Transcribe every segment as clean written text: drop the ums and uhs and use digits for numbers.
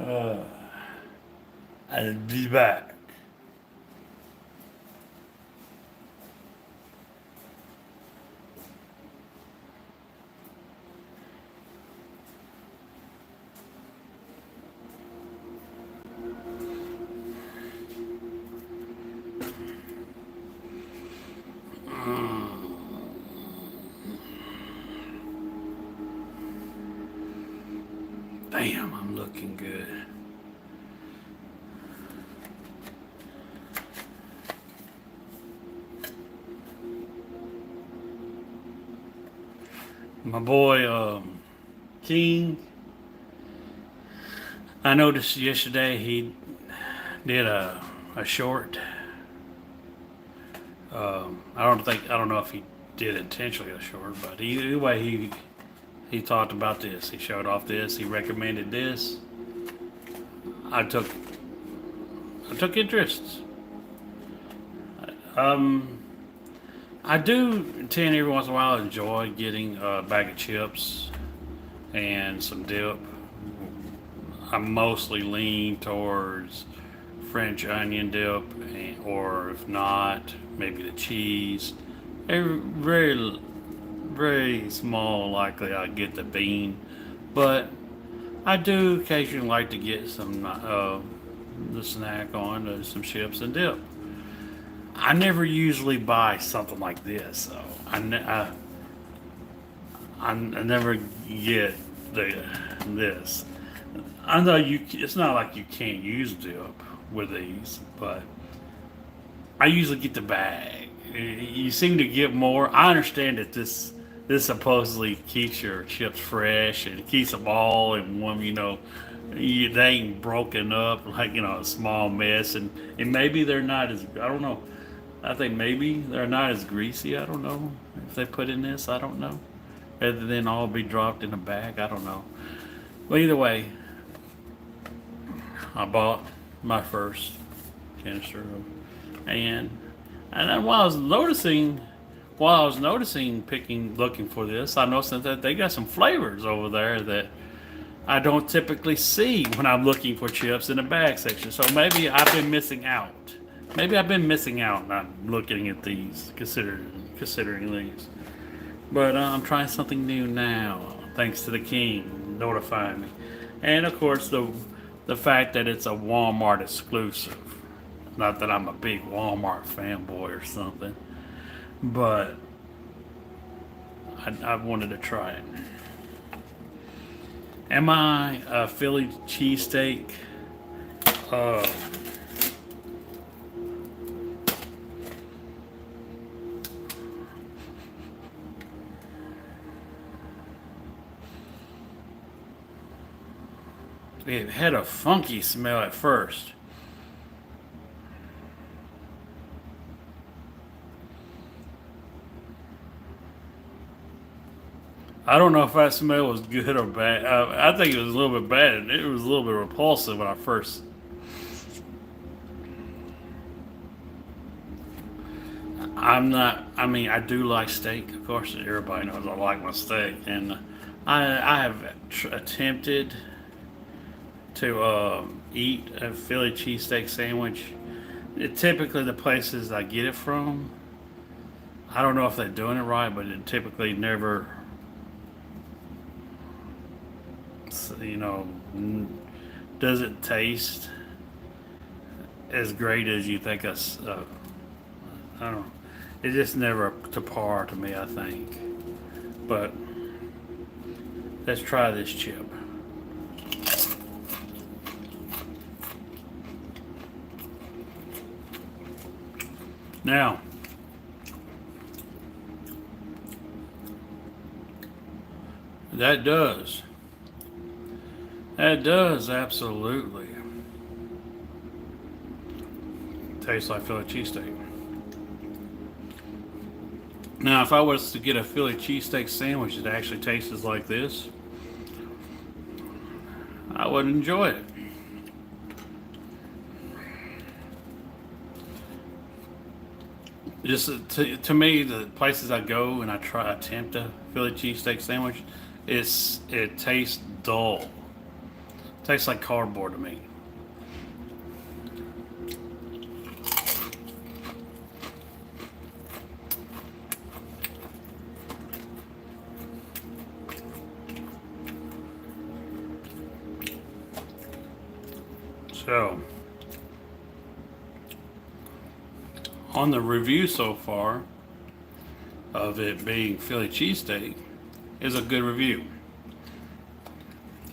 uh, I'll be back. Damn, I'm looking good. My boy, King, I noticed yesterday he did a short. I don't know if he did intentionally a short, but either way, he talked about this. He showed off this. He recommended this. I took I took interest. Um, I do tend every once in a while enjoy getting a bag of chips and some dip. I mostly lean towards French onion dip, or if not, maybe the cheese. Very, very small likely I get the bean, but I do occasionally like to get some the snack on some chips and dip. I never usually buy something like this, so I never get this. I know you. It's not like you can't use dip with these, but I usually get the bag. You seem to get more. I understand that this supposedly keeps your chips fresh and keeps them all in one. They ain't broken up like a small mess, and maybe they're not as. I don't know. I think maybe they're not as greasy. I don't know if they put in this. I don't know. Rather than all be dropped in a bag. I don't know. Well, either way, I bought my first canister and then while I was noticing looking for this, I noticed that they got some flavors over there that I don't typically see when I'm looking for chips in the bag section. So maybe I've been missing out. Maybe I've been missing out not looking at these, considering these. But I'm trying something new now, thanks to the King notifying me, and of course the fact that it's a Walmart exclusive. Not that I'm a big Walmart fanboy or something, but I wanted to try it. Am I a Philly cheesesteak? Uh, it had a funky smell at first. I don't know if that smell was good or bad. I think it was a little bit bad. It was a little bit repulsive when I first. I'm not. I mean, I do like steak. Of course, everybody knows I like my steak, and I have attempted to eat a Philly cheesesteak sandwich. Typically, the places I get it from, I don't know if they're doing it right, but it typically never, you know, does it taste as great as you think us. I don't know. It's just never up to par to me, I think. But let's try this chip. Now, that does. That does absolutely taste like Philly cheesesteak. Now, if I was to get a Philly cheesesteak sandwich that actually tastes like this, I would enjoy it. Just to me, the places I go and I attempt a Philly cheesesteak sandwich, it tastes dull. Tastes like cardboard to me. So, on the review so far of it being Philly cheesesteak, is a good review.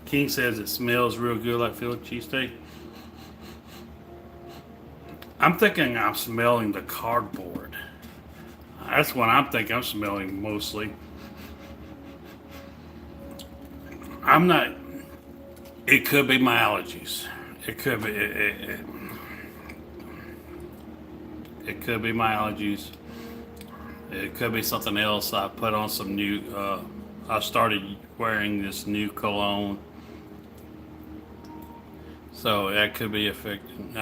King says it smells real good like Philly cheesesteak. I'm thinking I'm smelling the cardboard. That's what I'm thinking I'm smelling mostly. I'm not. It could be my allergies. It could be. It could be my allergies. It could be something else. I put on some new. I started wearing this new cologne, so that could be affecting.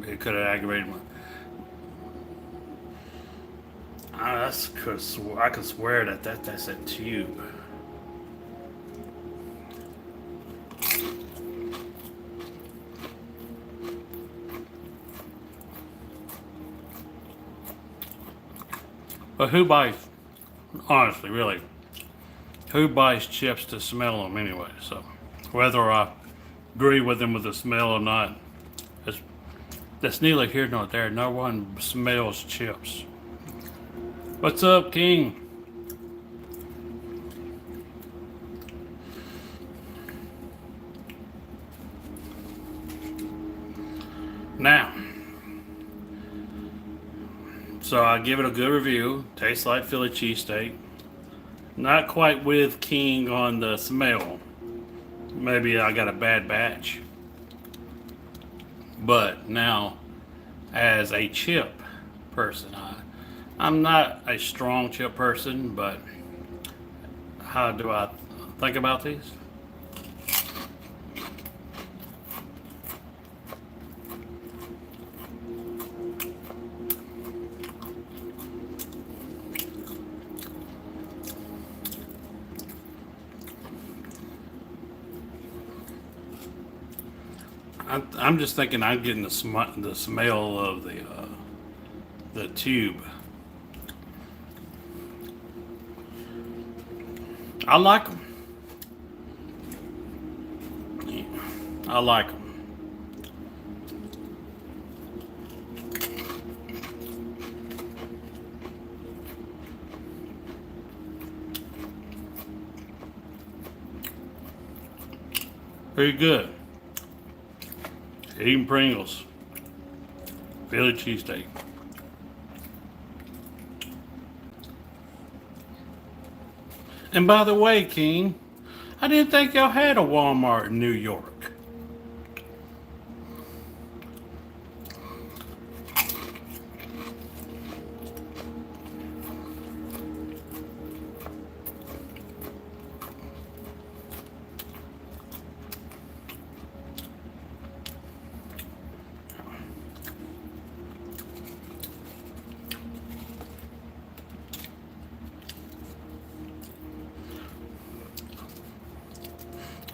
It could have aggravated my. I could swear that's a tube. But who buys, honestly, really, who buys chips to smell them anyway? So whether I agree with them with the smell or not, that's neither here nor there. No one smells chips. What's up, King? Now, so I give it a good review. Tastes like Philly cheesesteak. Not quite with King on the smell. Maybe I got a bad batch. But now, as a chip person, I'm not a strong chip person, but how do I think about these? I'm just thinking I'm getting the smell of the tube. I like them. I like them. Very good. Eating Pringles. Philly cheesesteak. And by the way, King, I didn't think y'all had a Walmart in New York.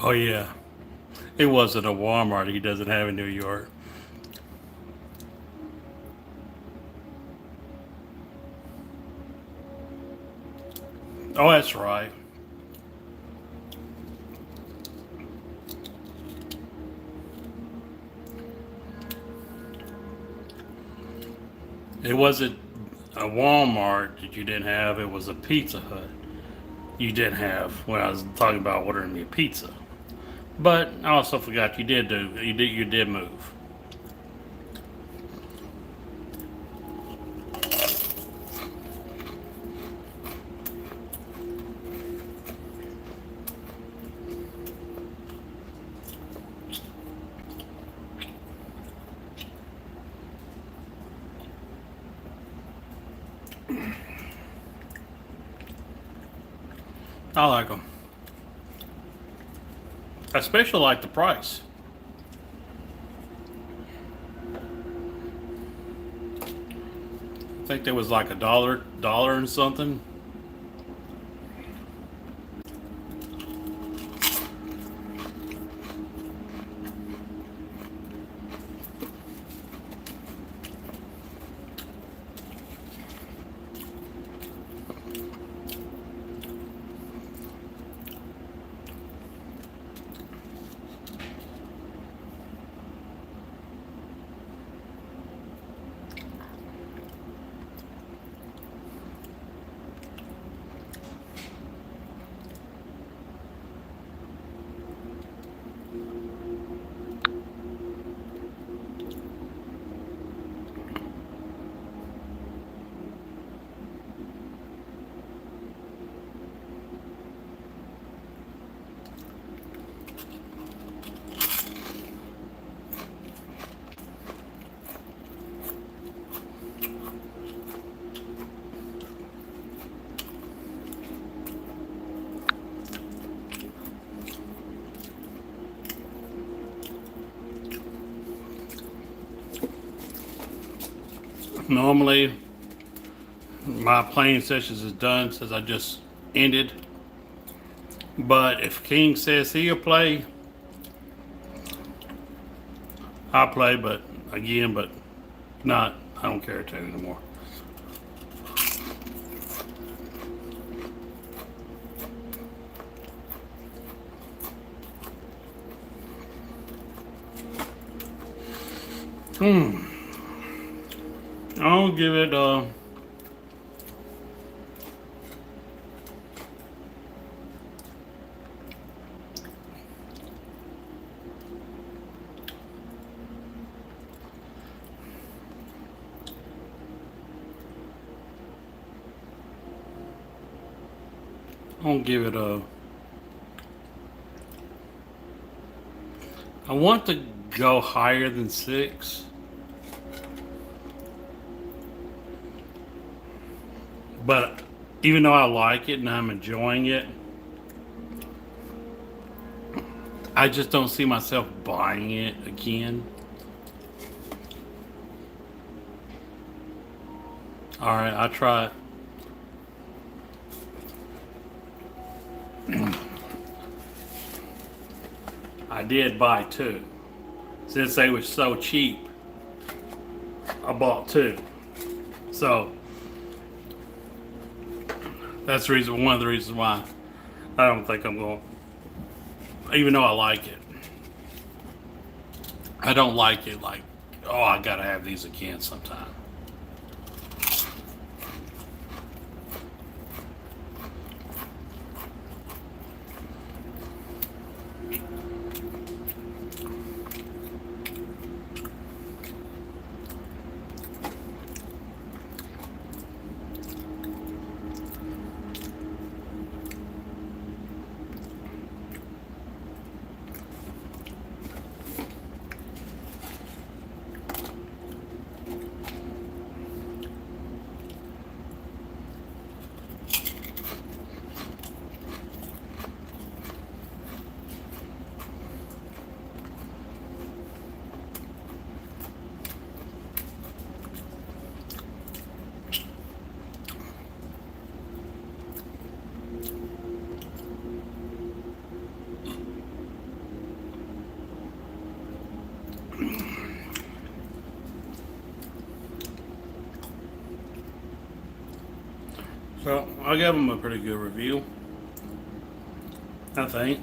Oh yeah, it wasn't a Walmart he doesn't have in New York. Oh, that's right. It wasn't a Walmart that you didn't have. It was a Pizza Hut you didn't have when I was talking about ordering me a pizza. But I also forgot you did move. I like them. I especially like the price. I think there was like a dollar and something. Normally, my playing sessions is done since I just ended. But if King says he'll play, I'll play. But again, but not. I don't care to anymore. I'll give it I want to go higher than 6. But even though I like it and I'm enjoying it, I just don't see myself buying it again. Alright, I'll try it. I did buy 2. Since they were so cheap, I bought 2. So that's one of the reasons why I don't think I'm going, even though I like it. I don't like it like, oh, I gotta have these again sometime. So I'll give them a pretty good review, I think.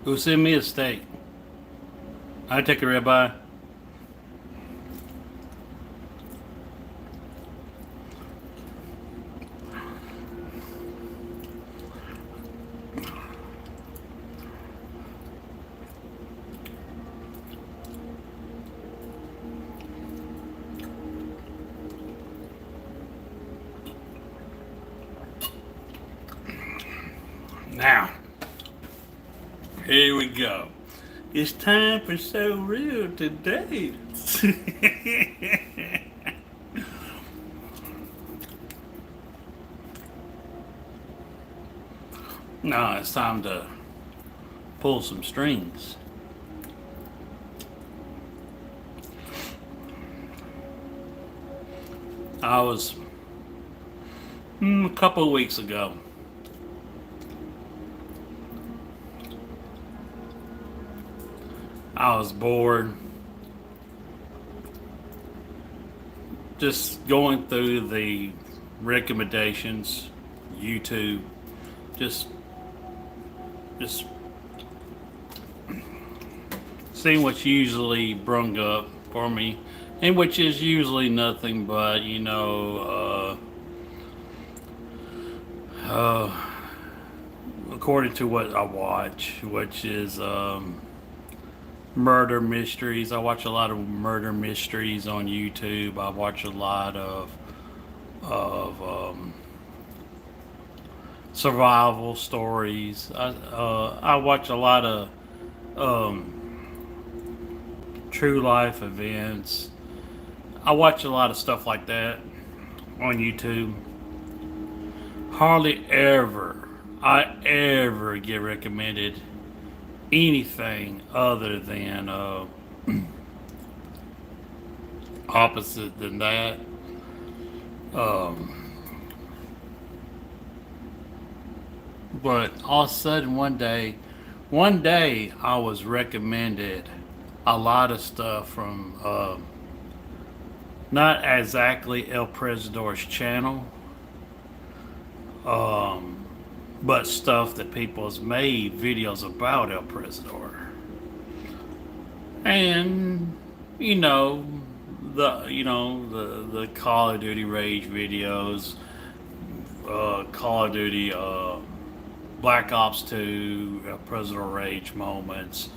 Go send me a steak. I take a ribeye. Now, here we go. It's time for So Real to Dance. Now it's time to pull some strings. I was a couple of weeks ago. I was bored, just going through the recommendations, YouTube, just seeing what's usually brung up for me, and which is usually nothing but, according to what I watch, which is murder mysteries. I watch a lot of murder mysteries on YouTube. I watch a lot of survival stories. I watch a lot of true life events. I watch a lot of stuff like that on YouTube. Hardly ever I ever get recommended anything other than opposite than that. Um, but all of a sudden one day I was recommended a lot of stuff from not exactly El Presidor's channel, um, but stuff that people has made videos about El Presidor. And the Call of Duty Rage videos, Call of Duty Black Ops 2, President Rage moments,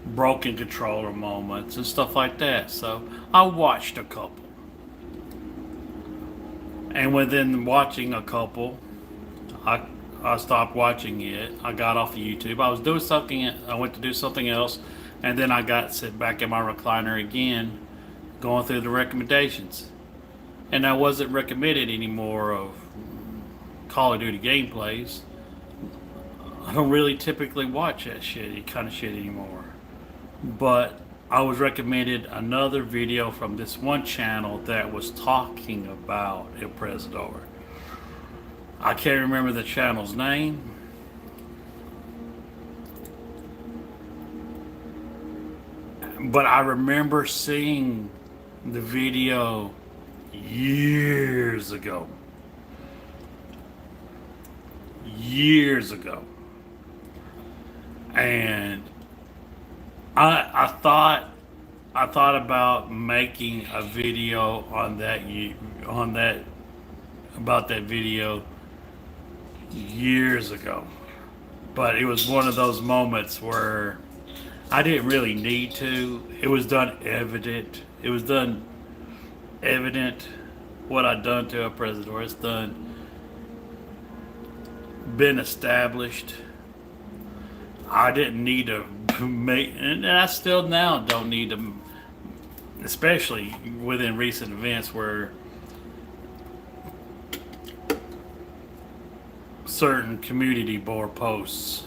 broken controller moments, and stuff like that. So I watched a couple. And within watching a couple, I stopped watching it. I got off of YouTube. I was doing something. I went to do something else, and then I got sit back in my recliner again, going through the recommendations, and I wasn't recommended anymore of Call of Duty gameplays. I don't really typically watch that kind of shit anymore. But I was recommended another video from this one channel that was talking about El Presidor. I can't remember the channel's name. But I remember seeing the video years ago. Years ago. And I thought about making a video on that about that video years ago, but it was one of those moments where I didn't really need to. It was done evident. It was done evident what I'd done to a president. It's been established. I didn't need to make, and I still now don't need to, especially within recent events where certain community board posts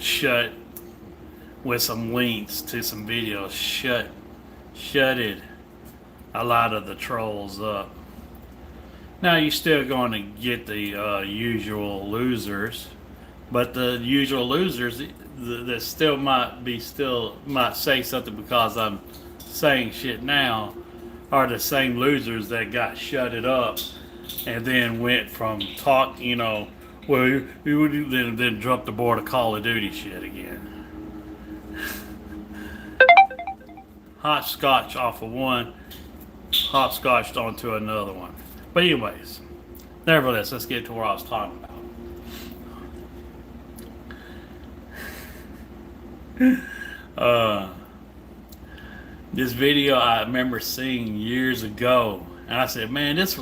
shut with some links to some videos shutted a lot of the trolls up. Now you're still going to get the usual losers, but the usual losers that still might say something because I'm saying shit now are the same losers that got shutted up and then went from talk, well, you would then drop the board of Call of Duty shit again. Hopscotch off of one, hopscotched onto another one. But anyways, nevertheless, let's get to where I was talking about. This video I remember seeing years ago, and I said, man, this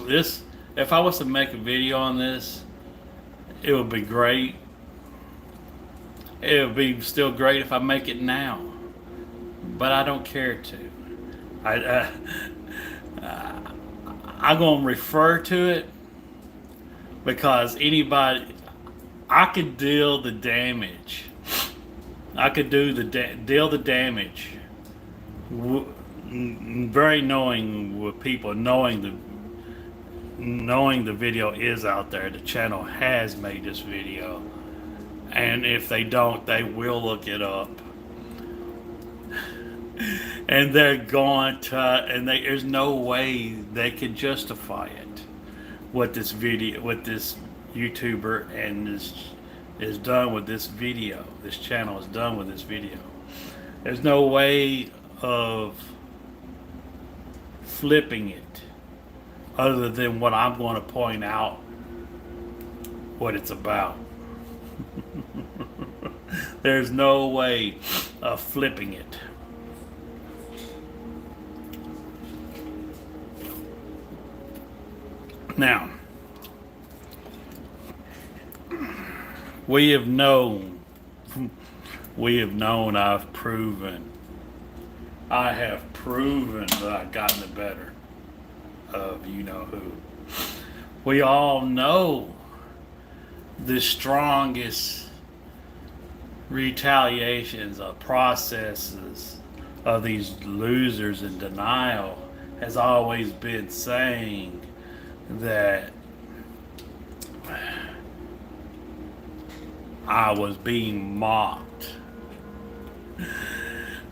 if I was to make a video on this, it would be great. It would be still great if I make it now, but I don't care to. I'm gonna refer to it because I could deal the damage. I could deal the damage. Very knowing with people, knowing the video is out there. The channel has made this video, and if they don't, they will look it up. And they're going to, and there's no way they can justify it. What this YouTuber and this is done with this video. This channel is done with this video. There's no way of flipping it other than what I'm going to point out what it's about. There's no way of flipping it. Now, we have known, I have proven that I've gotten the better of you know who. We all know the strongest retaliations or processes of these losers in denial has always been saying that I was being mocked.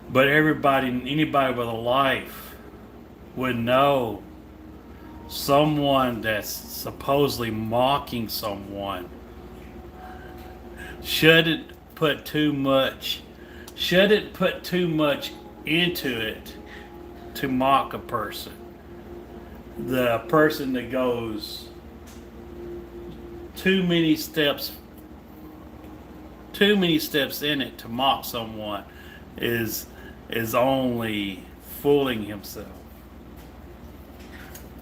But anybody with a life would know someone that's supposedly mocking someone shouldn't put too much into it to mock a person. The person that goes too many steps in it to mock someone is only fooling himself.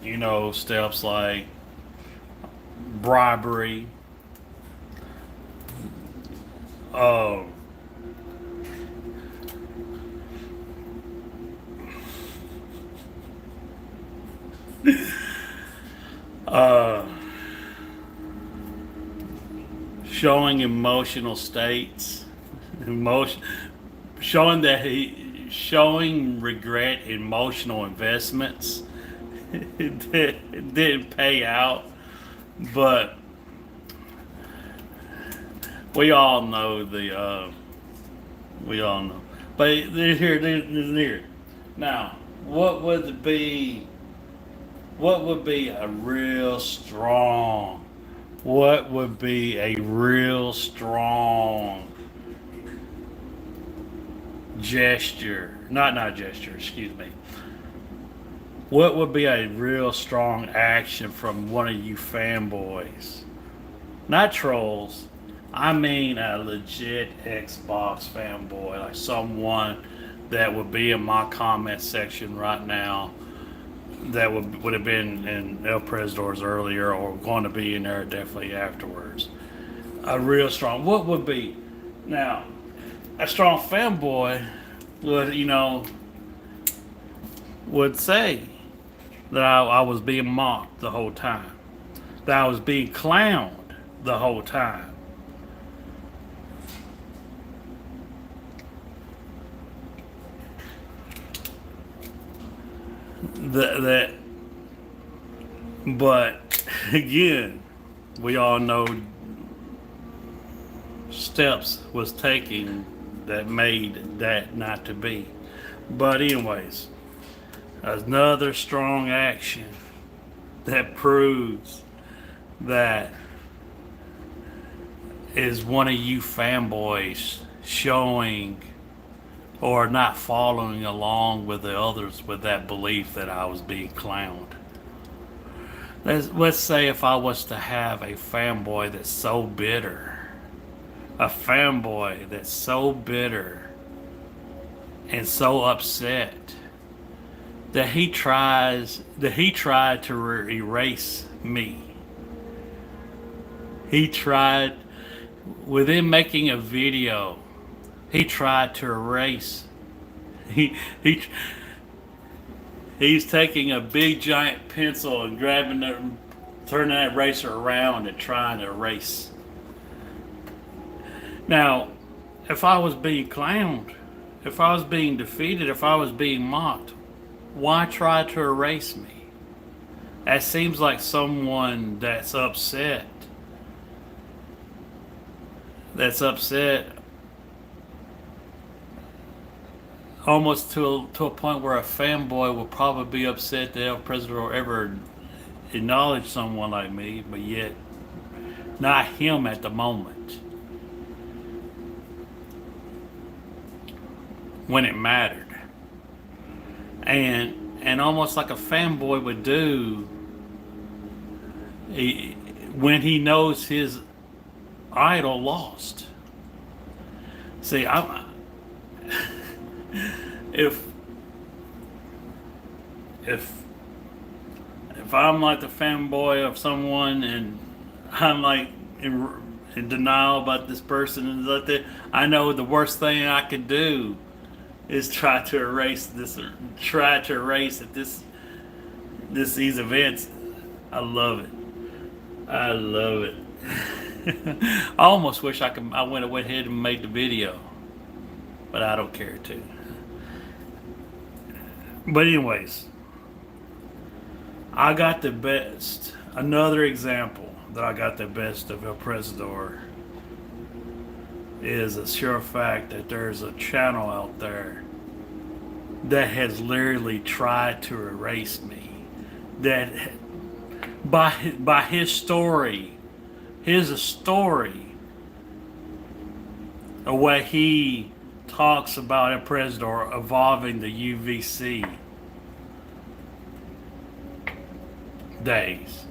You know, steps like bribery, showing emotional states, showing regret, emotional investments. It didn't pay out, but we all know we all know. But they're here. Now, what would be a real strong? What would be a real strong gesture? Not gesture. Excuse me. What would be a real strong action from one of you fanboys? Not trolls. I mean a legit Xbox fanboy, like someone that would be in my comment section right now, that would have been in El Presidor's earlier, or going to be in there definitely afterwards. A real strong. What would be? Now, a strong fanboy would say that I was being mocked the whole time, that I was being clowned the whole time. But again, we all know steps was taken that made that not to be. But anyways, another strong action that proves that is one of you fanboys showing or not following along with the others with that belief that I was being clowned. Let's say if I was to have a fanboy that's so bitter, and so upset that he tried to erase me. He tried, within making a video, he tried to erase. He's taking a big giant pencil and turning that eraser around and trying to erase. Now, if I was being clowned, if I was being defeated, if I was being mocked, why try to erase me? That seems like someone that's upset. Almost to a point where a fanboy will probably be upset that El President will ever acknowledge someone like me, but yet not him at the moment when it mattered. And almost like a fanboy would do when he knows his idol lost. See, if I'm like the fanboy of someone and I'm like in denial about this person and like that, I know the worst thing I could do is try to erase at these events. I love it. I love it. I almost wish I went ahead and made the video, but I don't care to. But anyways, I got the best. Another example that I got the best of El Presidor is a sure fact that there's a channel out there that has literally tried to erase me. That by his story, his story, of what he talks about El Presidor evolving the UVC days.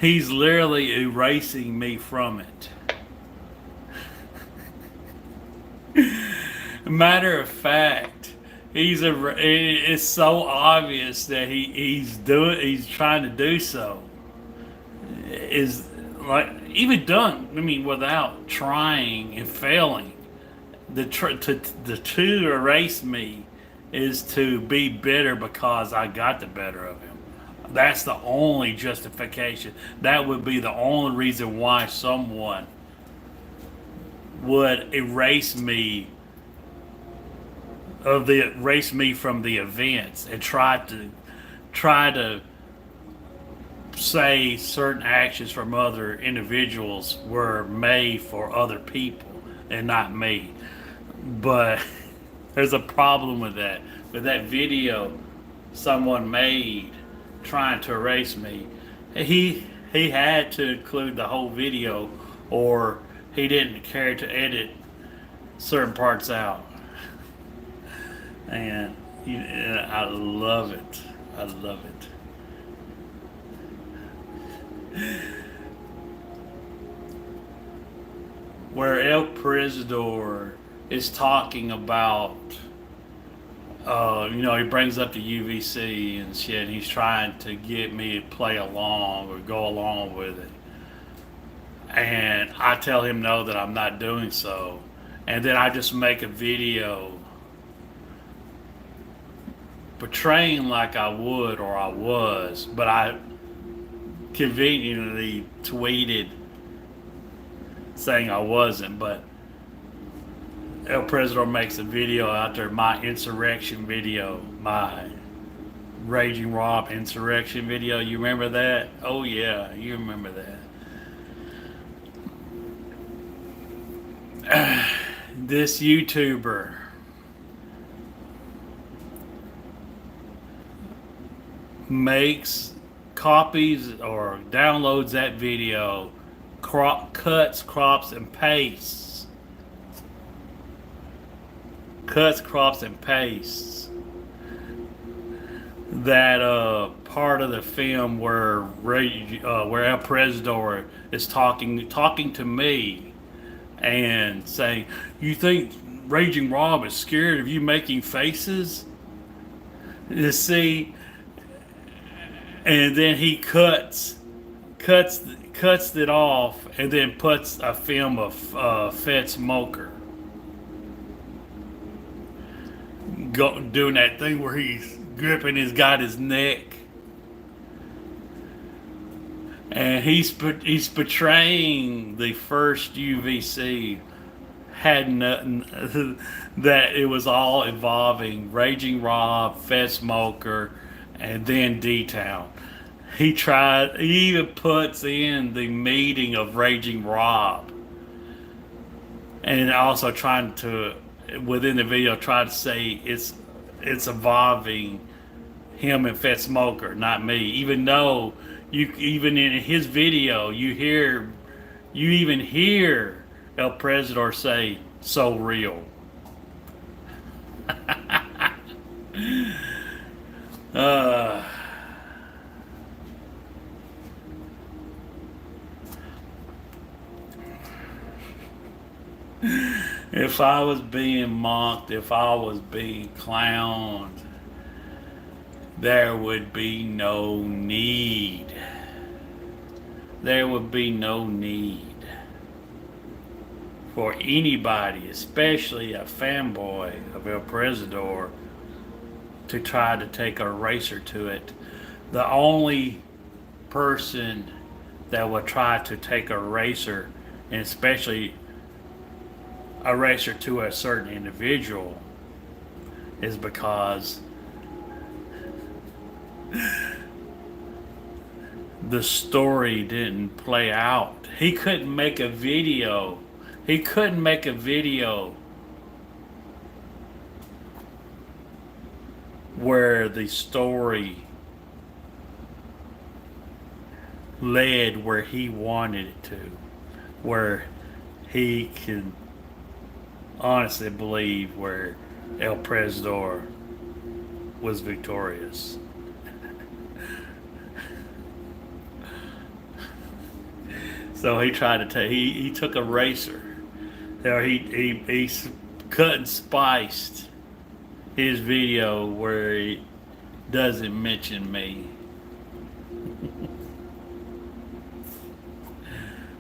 He's literally erasing me from it. Matter of fact, it's so obvious that he's trying to do so. Is like even done. I mean, without trying and failing, to erase me is to be bitter because I got the better of him. That's the only justification. That would be the only reason why someone would erase me from the events and try to say certain actions from other individuals were made for other people and not me. But there's a problem with that. With that video someone made trying to erase me, he had to include the whole video, or he didn't care to edit certain parts out. And I love it. I love it. Where El Presidor is talking about, he brings up the UVC and shit, and he's trying to get me to play along or go along with it. And I tell him no, that I'm not doing so. And then I just make a video portraying like I would or I was, but I conveniently tweeted saying I wasn't. But El Presidor makes a video out there, my insurrection video, my Raging Rob insurrection video. You remember that? Oh yeah, you remember that. This YouTuber makes copies or downloads that video, cuts, crops, and pastes that part of the film where El Presidor is talking to me and saying, "You think Raging Rob is scared of you making faces?" You see, and then he cuts it off and then puts a film of Fed Smoker doing that thing where he's gripping his neck, and he's portraying the first UVC had nothing that it was all involving Raging Rob, Fed Smoker, and then D-Town. He even puts in the meeting of Raging Rob, and also trying to, within the video, try to say it's involving him and Fed Smoker, not me. Even though even in his video, you even hear El Presidor say, "So real." If I was being mocked, if I was being clowned, there would be no need. There would be no need for anybody, especially a fanboy of El Presidor, to try to take a racer to it. The only person that would try to take a racer, and especially a racer to a certain individual, is because the story didn't play out. He couldn't make a video. He couldn't make a video where the story led where he wanted it to, where he can honestly believe where El Presidor was victorious. So he tried to take. He took a racer. There he cut and spiced his video where he doesn't mention me.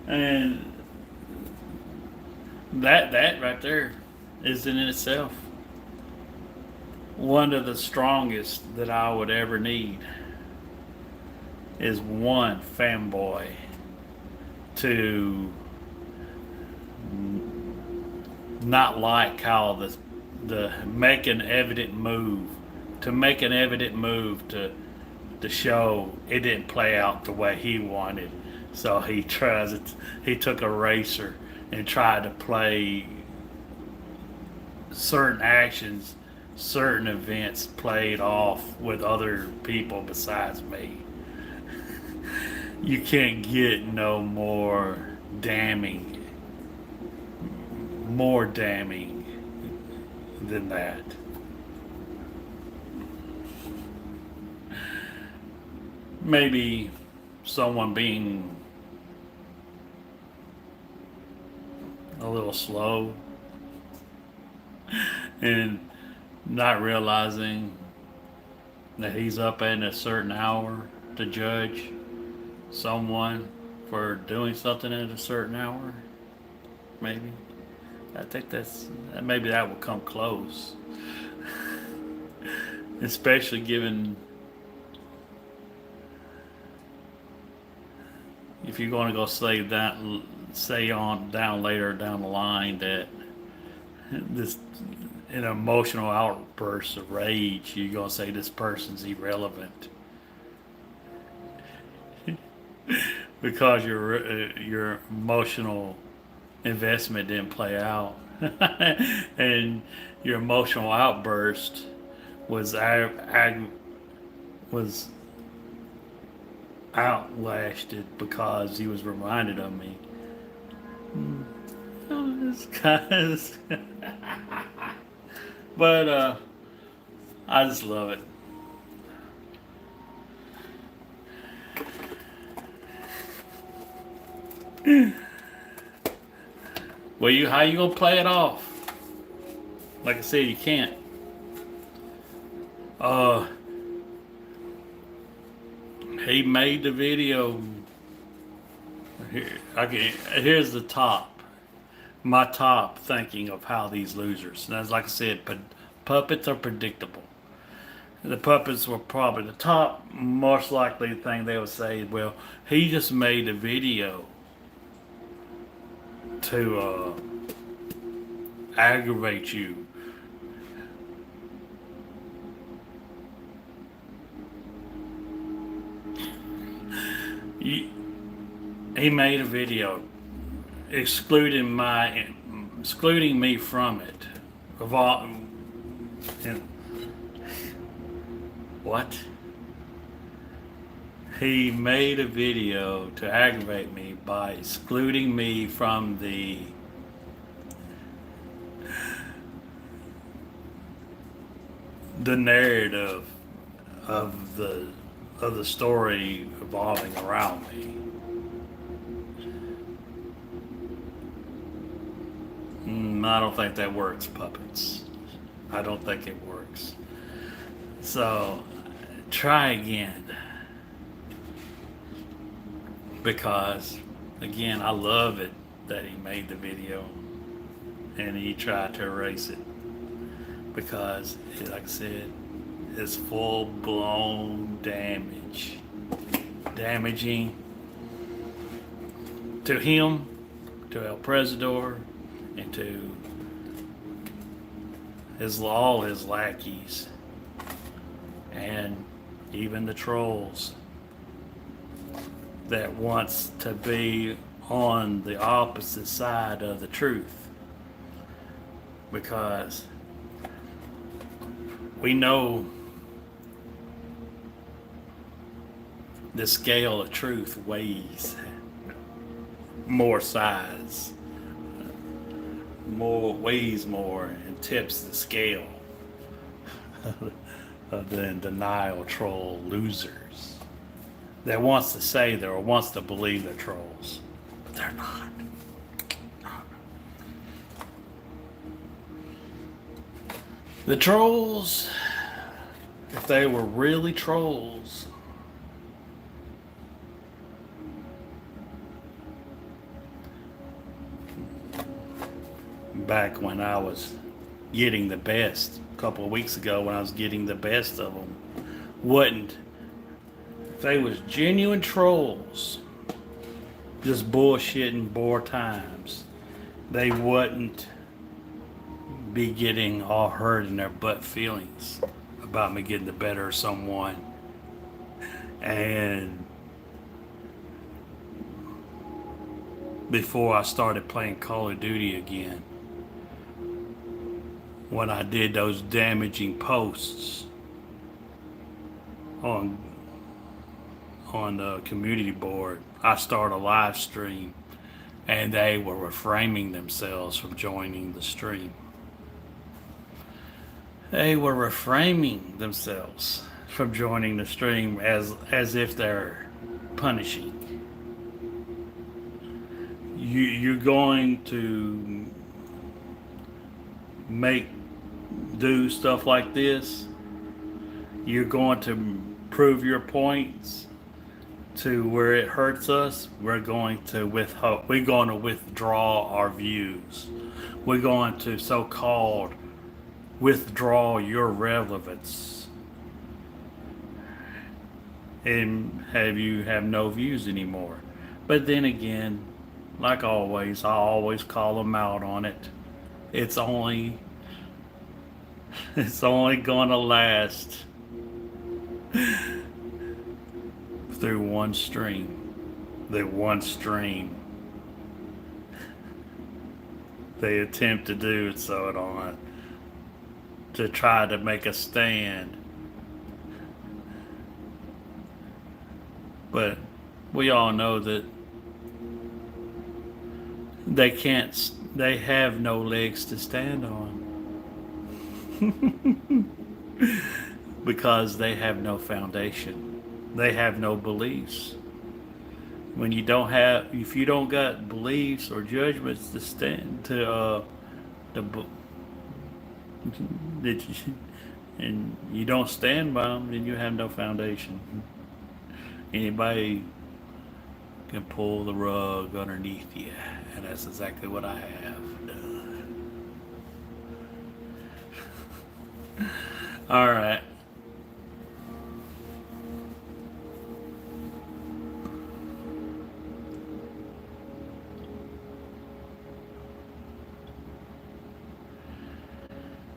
And that right there is in itself one of the strongest that I would ever need, is one fanboy to not like how the make an evident move to show it didn't play out the way he wanted. So he took a racer and tried to play certain actions, certain events played off with other people besides me. You can't get no more damning than that. Maybe someone being a little slow and not realizing that he's up at a certain hour to judge someone for doing something at a certain hour. Maybe. I think maybe that will come close. Especially given if you're going to go say on down later down the line that this an emotional outburst of rage, you're going to say this person's irrelevant because your emotional investment didn't play out. And your emotional outburst was outlasted because he was reminded of me. This guy's but I just love it. Well, how you gonna play it off? Like I said, you can't. He made the video. Here's the top. My top thinking of how these losers. And as like I said, puppets are predictable. The puppets were probably the top, most likely thing they would say. Well, he just made a video to aggravate you. He made a video excluding me from it. What? He made a video to aggravate me by excluding me from the narrative of the story revolving around me. I don't think that works, puppets. I don't think it works. So try again. Because, again, I love it that he made the video and he tried to erase it. Because, like I said, it's full-blown damage. Damaging to him, to El Presidor, and to all his lackeys, and even the trolls that wants to be on the opposite side of the truth. Because we know the scale of truth weighs more sides, weighs more, and tips the scale than denial troll losers that wants to say they're or wants to believe they're trolls, but they're not. The trolls, if they were really trolls, back when I was getting the best, a couple of weeks ago when I was getting the best of them, wouldn't, if they was genuine trolls, just bullshitting bore times, they wouldn't be getting all hurt in their butt feelings about me getting the better of someone. And before I started playing Call of Duty again, when I did those damaging posts on the community board, I started a live stream and they were refraining themselves from joining the stream. They were refraining themselves from joining the stream as if they're punishing. You're going to do stuff like this. You're going to prove your points to where it hurts us. We're going to withdraw our views. We're going to so-called withdraw your relevance and have no views anymore. But then again, like always, I always call them out on it. It's only gonna last through one stream. The one stream they attempt to do so it on to try to make a stand. But we all know that they have no legs to stand on. Because they have no foundation. They have no beliefs. If you don't got beliefs or judgments to stand and you don't stand by them, then you have no foundation. Anybody can pull the rug underneath you, and that's exactly what I have done. All right.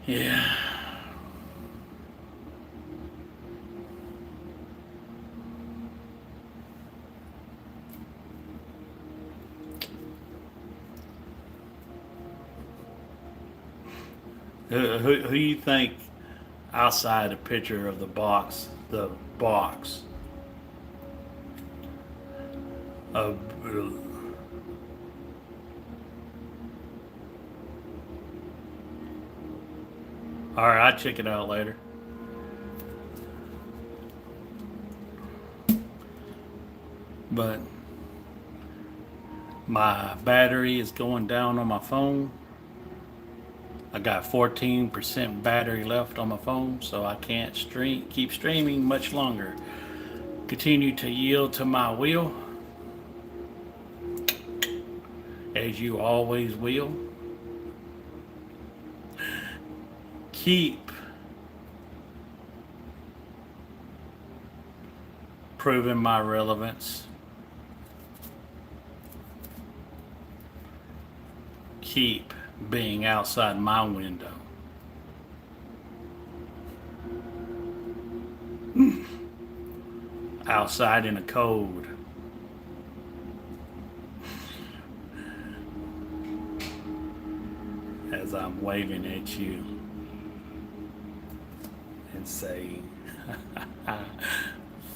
Yeah. Who you think outside the picture of the box of all right, I'll check it out later. But my battery is going down on my phone. I got 14% battery left on my phone, so I can't keep streaming much longer. Continue to yield to my will, as you always will. Keep proving my relevance. Keep being outside my window. Outside in the cold. As I'm waving at you and saying,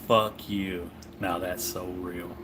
fuck you. Now that's so real.